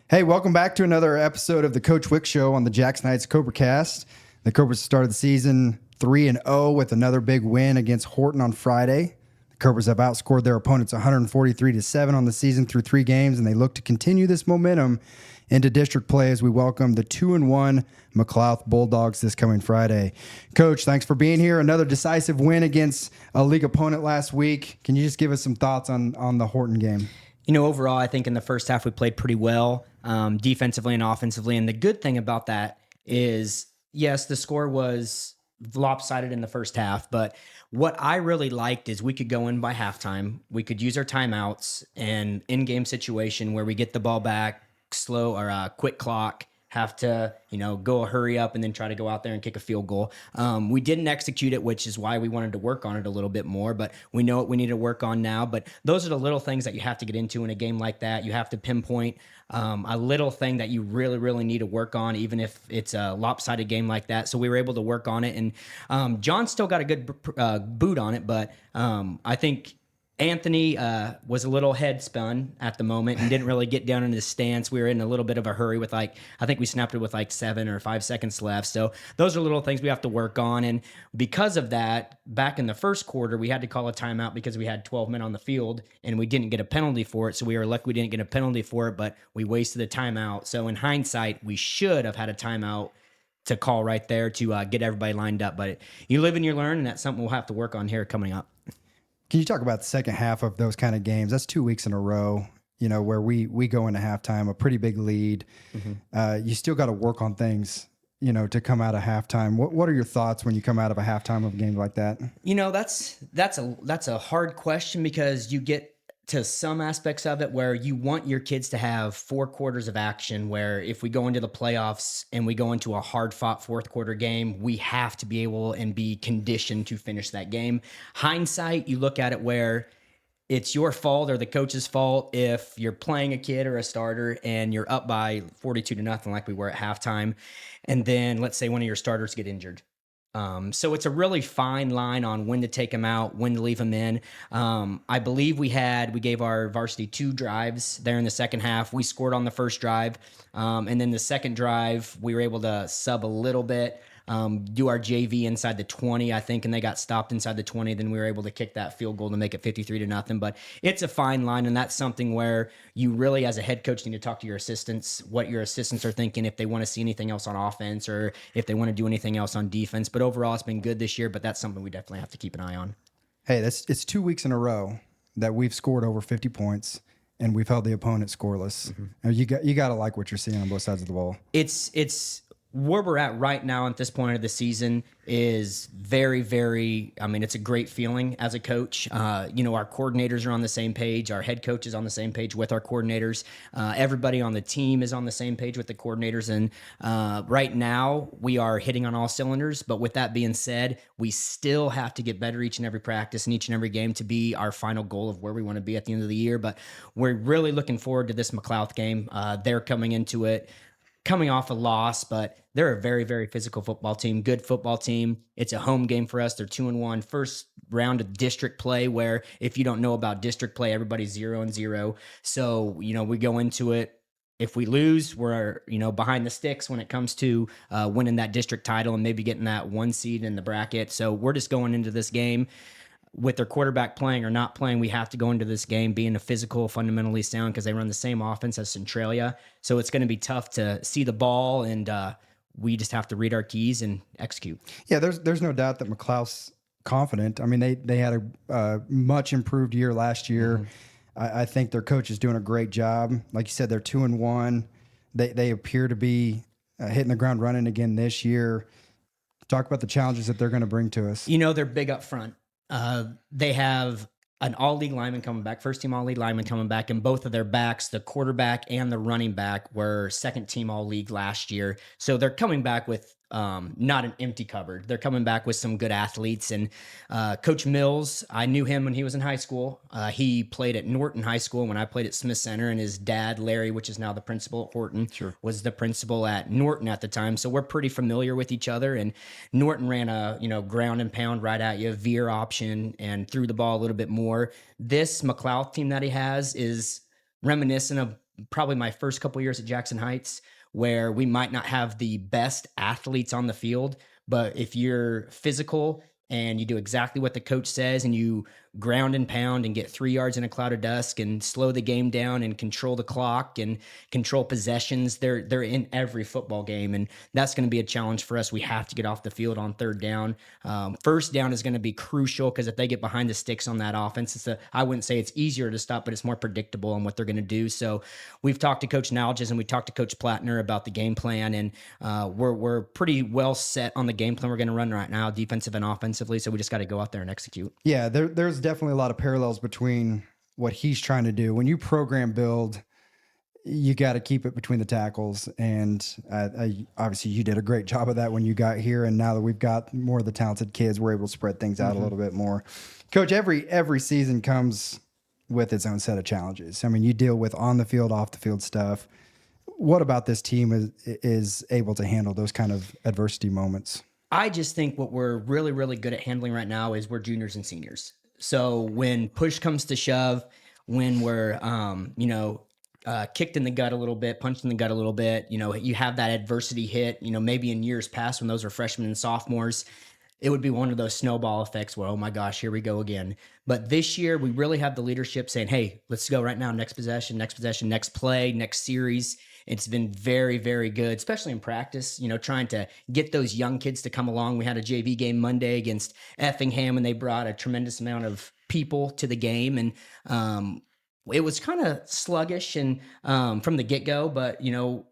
Hey, welcome back to another episode of the Coach Wick Show on the Jackson Heights Cobra Cast. The Cobras started the season 3-0 with another big win against Horton on Friday. The Cobras have outscored their opponents 143-7 on the season through 3 games, and they look to continue this momentum into district play as we welcome the 2-1 McLouth Bulldogs this coming Friday. Coach, thanks for being here. Another decisive win against a league opponent last week. Can you just give us some thoughts on the Horton game? You know, overall, I think in the first half we played pretty well, defensively and offensively. And the good thing about that is, yes, the score was lopsided in the first half, but what I really liked is we could go in by halftime. We could use our timeouts and in-game situation where we get the ball back, slow or quick clock, have to, go hurry up and then try to go out there and kick a field goal. We didn't execute it, which is why we wanted to work on it a little bit more, but we know what we need to work on now. But those are the little things that you have to get into in a game like that. You have to pinpoint a little thing that you really, really need to work on, even if it's a lopsided game like that. So we were able to work on it. And John still got a good boot on it, but I think Anthony was a little head spun at the moment and didn't really get down in his stance. We were in a little bit of a hurry with I think we snapped it with 7 or 5 seconds left. So those are little things we have to work on. And because of that, back in the first quarter, we had to call a timeout because we had 12 men on the field and we didn't get a penalty for it. So we were lucky we didn't get a penalty for it, but we wasted a timeout. So in hindsight, we should have had a timeout to call right there to get everybody lined up. But you live and you learn, and that's something we'll have to work on here coming up. Can you talk about the second half of those kind of games? That's 2 weeks in a row, where we go into halftime, a pretty big lead. Mm-hmm. You still got to work on things, to come out of halftime. What are your thoughts when you come out of a halftime of a game like that? That's a hard question because you get to some aspects of it where you want your kids to have 4 quarters of action, where if we go into the playoffs and we go into a hard-fought fourth quarter game, we have to be able and be conditioned to finish that game. Hindsight, you look at it where it's your fault or the coach's fault if you're playing a kid or a starter and you're up by 42-0 like we were at halftime, and then let's say one of your starters get injured. So it's a really fine line on when to take them out, when to leave them in. I believe we gave our varsity 2 drives there in the second half. We scored on the first drive. And then the second drive, we were able to sub a little bit, do our JV inside the 20, I think, and they got stopped inside the 20. Then we were able to kick that field goal to make it 53-0. But it's a fine line, and that's something where you really, as a head coach, need to talk to your assistants, what your assistants are thinking, if they want to see anything else on offense or if they want to do anything else on defense. But overall, it's been good this year, but that's something we definitely have to keep an eye on. Hey, it's 2 weeks in a row that we've scored over 50 points and we've held the opponent scoreless. Mm-hmm. You got to like what you're seeing on both sides of the ball. It's where we're at right now at this point of the season is very, very, it's a great feeling as a coach. Our coordinators are on the same page. Our head coach is on the same page with our coordinators. Everybody on the team is on the same page with the coordinators. And right now we are hitting on all cylinders. But with that being said, we still have to get better each and every practice and each and every game to be our final goal of where we want to be at the end of the year. But we're really looking forward to this McLouth game. They're coming off a loss, but they're a very, very physical football team, good football team. It's a home game for us. They're 2-1. First round of district play, where if you don't know about district play, everybody's 0-0. So, we go into it. If we lose, we're, behind the sticks when it comes to winning that district title and maybe getting that 1 seed in the bracket. So we're just going into this game with their quarterback playing or not playing. We have to go into this game being a physical, fundamentally sound, because they run the same offense as Centralia. So it's going to be tough to see the ball, and we just have to read our keys and execute. Yeah, there's no doubt that McLouth's confident. They had a much improved year last year. Mm-hmm. I think their coach is doing a great job. Like you said, they're 2-1. They appear to be hitting the ground running again this year. Talk about the challenges that they're going to bring to us. They're big up front. They have an all-league lineman coming back, first-team all-league lineman coming back, and both of their backs, the quarterback and the running back, were second-team all-league last year. So they're coming back with not an empty cupboard. They're coming back with some good athletes. And Coach Mills, I knew him when he was in high school. He played at Norton High School when I played at Smith Center, and his dad, Larry, which is now the principal at Horton, was the principal at Norton at the time. So we're pretty familiar with each other. And Norton ran a ground and pound right at you, veer option, and threw the ball a little bit more. This McLouth team that he has is reminiscent of probably my first couple years at Jackson Heights, where we might not have the best athletes on the field, but if you're physical and you do exactly what the coach says and you ground and pound and get 3 yards in a cloud of dust and slow the game down and control the clock and control possessions, they're in every football game. And that's going to be a challenge for us. We have to get off the field on third down. First down is going to be crucial because if they get behind the sticks on that offense, I wouldn't say it's easier to stop, but it's more predictable on what they're going to do. So we've talked to Coach Nalges and we talked to Coach Plattner about the game plan, and we're pretty well set on the game plan we're going to run right now, defensive and offensively. So we just got to go out there and execute. Yeah, there's definitely a lot of parallels between what he's trying to do. When you program build, you got to keep it between the tackles. And obviously you did a great job of that when you got here. And now that we've got more of the talented kids, we're able to spread things out a little bit more. Coach, every season comes with its own set of challenges. I mean, you deal with on the field, off the field stuff. What about this team is able to handle those kind of adversity moments? I just think what we're really, really good at handling right now is we're juniors and seniors. So when push comes to shove, when we're, kicked in the gut a little bit, punched in the gut a little bit, you have that adversity hit, maybe in years past when those were freshmen and sophomores, it would be one of those snowball effects where, oh my gosh, here we go again. But this year we really have the leadership saying, hey, let's go right now. Next possession, next play, next series. It's been very, very good, especially in practice, trying to get those young kids to come along. We had a JV game Monday against Effingham, and they brought a tremendous amount of people to the game. And it was kind of sluggish and from the get-go, but,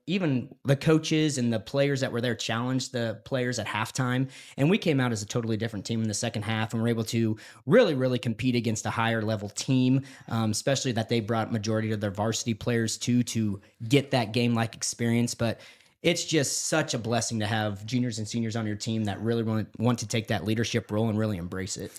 even the coaches and the players that were there challenged the players at halftime. And we came out as a totally different team in the second half and were able to really, really compete against a higher level team, especially that they brought majority of their varsity players to get that game-like experience. But it's just such a blessing to have juniors and seniors on your team that really want to take that leadership role and really embrace it.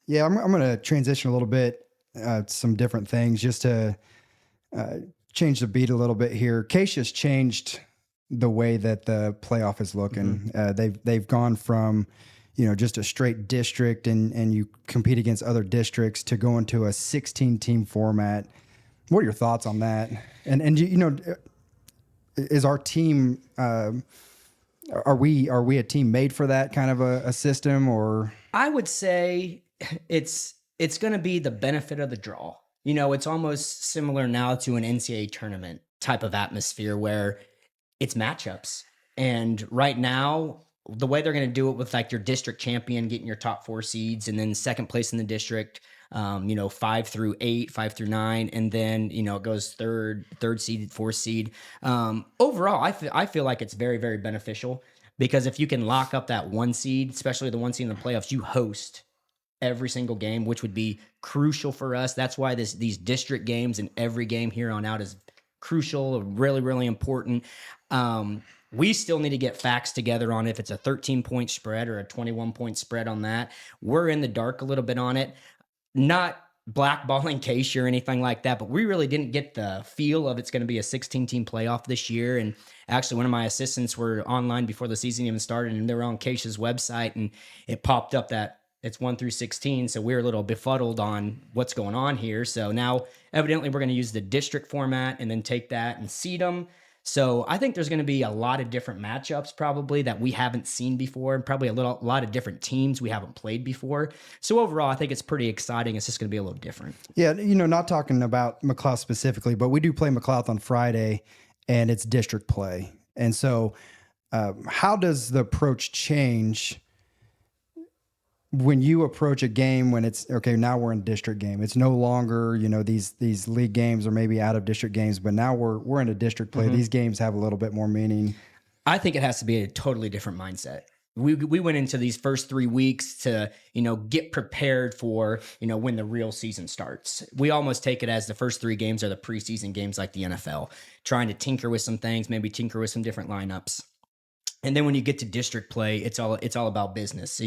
Yeah, I'm going to transition a little bit. Some different things just to change the beat a little bit here. Keisha's changed the way that the playoff is looking. They've gone from, just a straight district and you compete against other districts to going to a 16-team format. What are your thoughts on that? And is our team, are we a team made for that kind of a system? Or I would say it's going to be the benefit of the draw. It's almost similar now to an NCAA tournament type of atmosphere where it's matchups. And right now, the way they're going to do it with like your district champion getting your top 4 seeds and then second place in the district, 5 through 8, 5 through 9, and then, it goes third seed, 4th seed. Overall, I feel like it's very, very beneficial because if you can lock up that 1 seed, especially the 1 seed in the playoffs, you host every single game, which would be crucial for us. That's why these district games and every game here on out is crucial, really, really important. We still need to get facts together on if it's a 13-point spread or a 21-point spread on that. We're in the dark a little bit on it. Not blackballing Keisha or anything like that, but we really didn't get the feel of it's going to be a 16-team playoff this year. And actually, one of my assistants were online before the season even started, and they were on Keisha's website, and it popped up that it's 1 through 16. So we're a little befuddled on what's going on here. So now evidently we're going to use the district format and then take that and seed them. So I think there's going to be a lot of different matchups probably that we haven't seen before, and probably a lot of different teams we haven't played before. So overall, I think it's pretty exciting. It's just going to be a little different. Yeah. Not talking about McLeod specifically, but we do play McLeod on Friday and it's district play. And so how does the approach change when you approach a game when it's okay? Now we're in district game. It's no longer, these league games or maybe out of district games, but now we're in a district play. These games have a little bit more meaning. I think it has to be a totally different mindset. We went into these first 3 weeks to, get prepared for, when the real season starts. We almost take it as the first 3 games are the preseason games like the NFL, trying to tinker with some things, maybe tinker with some different lineups. And then when you get to district play, it's all about business. So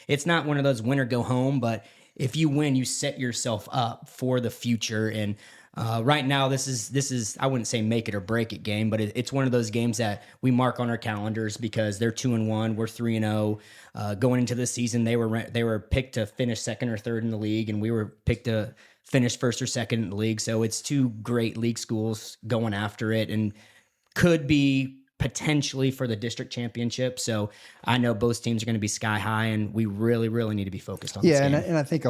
it's not one of those win or go home, but if you win, you set yourself up for the future. And Right now, this is I wouldn't say make it or break it game, but it's one of those games that we mark on our calendars because they're 2-1, we're 3-0. Going into this season, they were picked to finish second or third in the league, and we were picked to finish first or second in the league. So it's two great league schools going after it, and could be potentially for the district championship. So I know both teams are going to be sky high, and we really, really need to be focused on this game. And I think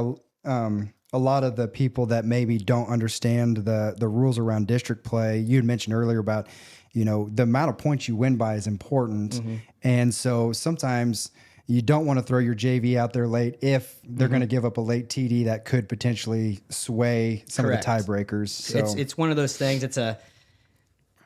a lot of the people that maybe don't understand the rules around district play, you had mentioned earlier about, the amount of points you win by is important. And so sometimes you don't want to throw your JV out there late if they're going to give up a late TD that could potentially sway some Correct. of the tiebreakers. So It's one of those things.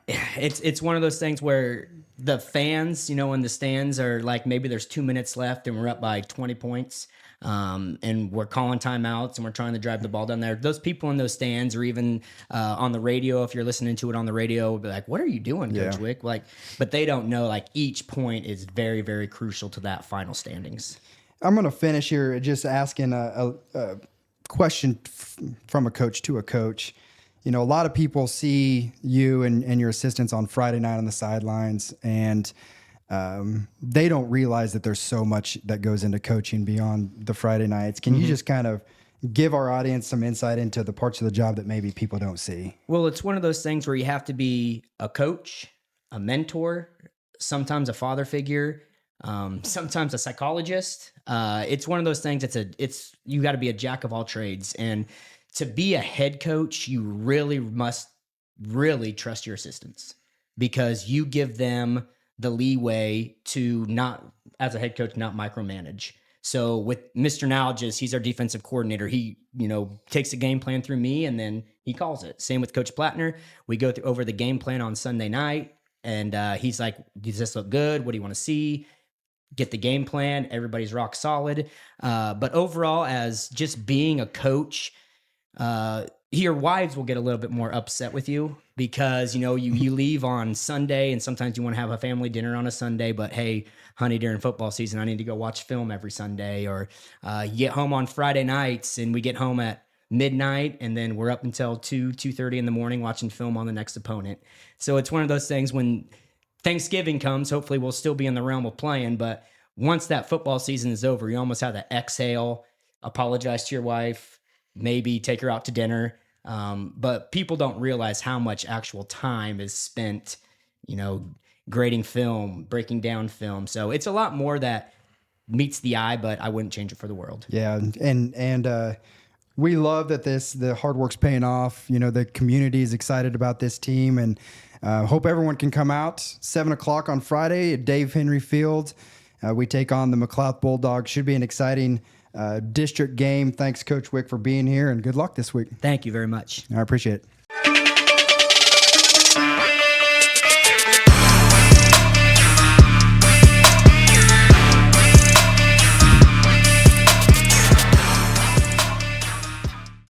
It's one of those things where the fans, in the stands are like, maybe there's 2 minutes left and we're up by 20 points. And we're calling timeouts and we're trying to drive the ball down there. Those people in those stands, or even on the radio, if you're listening to it on the radio, will be like, "What are you doing, Coach Wick?" But they don't know. Each point is very, very crucial to that final standings. I'm going to finish here just asking a question from a coach to a coach. A lot of people see you and your assistants on Friday night on the sidelines, and they don't realize that there's so much that goes into coaching beyond the Friday nights. Can you just kind of give our audience some insight into the parts of the job that maybe people don't see? Well, it's one of those things where you have to be a coach, a mentor, sometimes a father figure, sometimes a psychologist. It's one of those things. You got to be a jack of all trades, and to be a head coach, you really must really trust your assistants, because you give them the leeway to not, as a head coach, not micromanage. So with Mr. Nalgis, he's our defensive coordinator. He, takes the game plan through me and then he calls it. Same with Coach Plattner. We go over the game plan on Sunday night, and he's like, "Does this look good? What do you want to see?" Get the game plan. Everybody's rock solid. But overall, as just being a coach, your wives will get a little bit more upset with you because, you leave on Sunday and sometimes you want to have a family dinner on a Sunday, but hey, honey, during football season, I need to go watch film every Sunday. Or you get home on Friday nights and we get home at midnight and then we're up until 2:30 in the morning watching film on the next opponent. So it's one of those things when Thanksgiving comes, hopefully we'll still be in the realm of playing, but once that football season is over, you almost have to exhale, apologize to your wife, maybe take her out to dinner. But people don't realize how much actual time is spent, grading film, breaking down film. So it's a lot more that meets the eye, but I wouldn't change it for the world. Yeah. And we love that the hard work's paying off. The community is excited about this team, and hope everyone can come out 7:00 on Friday at Dave Henry Field. We take on the McLeod Bulldogs. Should be an exciting district game. Thanks, Coach Wick, for being here, and good luck this week. Thank you very much. I appreciate it.